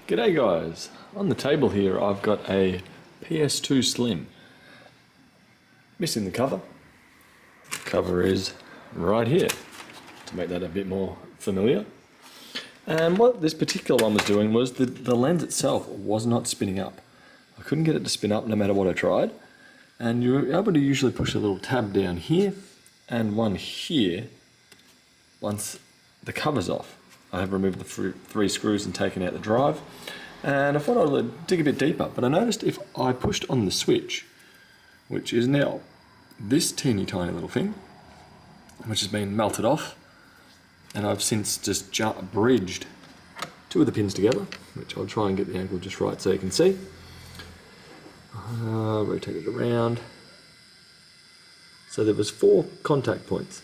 G'day guys, on the table here I've got a PS2 Slim. Missing the cover. The cover is right here to make that a bit more familiar. And what this particular one was doing was the lens itself was not spinning up. I couldn't get it to spin up no matter what I tried. And you're able to usually push a little tab down here and one here once the cover's off. I have removed the three screws and taken out the drive, and I thought I would dig a bit deeper, but I noticed if I pushed on the switch, which is now this teeny tiny little thing, which has been melted off, and I've since just bridged two of the pins together, which I'll try and get the angle just right so you can see. Rotate it around. So there was 4 contact points.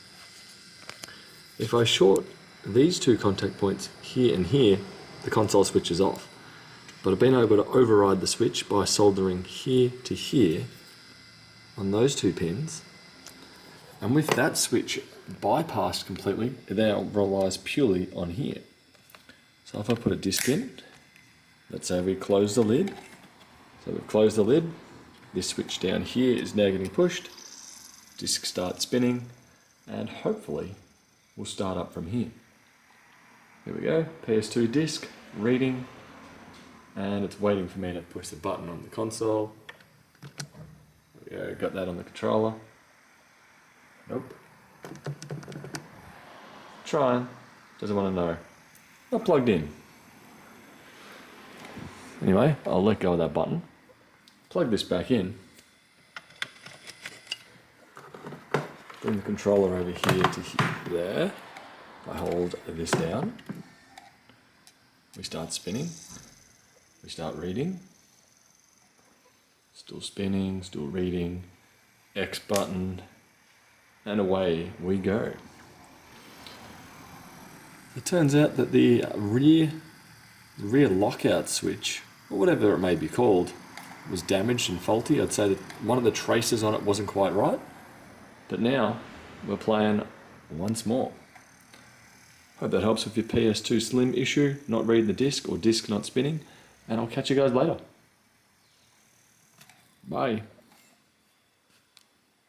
If I short these 2 contact points here and here, the console switch is off. But I've been able to override the switch by soldering here to here on those 2 pins. And with that switch bypassed completely, it now relies purely on here. So if I put a disc in, let's say we close the lid. So we've closed the lid, this switch down here is now getting pushed, disc starts spinning, and hopefully we'll start up from here. Here we go, PS2 disc, reading, and it's waiting for me to push the button on the console. There we go, got that on the controller. Nope. Trying, doesn't want to know. Not plugged in. Anyway, I'll let go of that button. Plug this back in. Bring the controller over here to here, there. I hold this down. We start spinning. We start reading. Still spinning, still reading. X button. And away we go. It turns out that the rear lockout switch, or whatever it may be called, was damaged and faulty. I'd say that one of the traces on it wasn't quite right. But now we're playing once more. Hope that helps with your PS2 Slim issue, not reading the disc or disc not spinning, and I'll catch you guys later. Bye.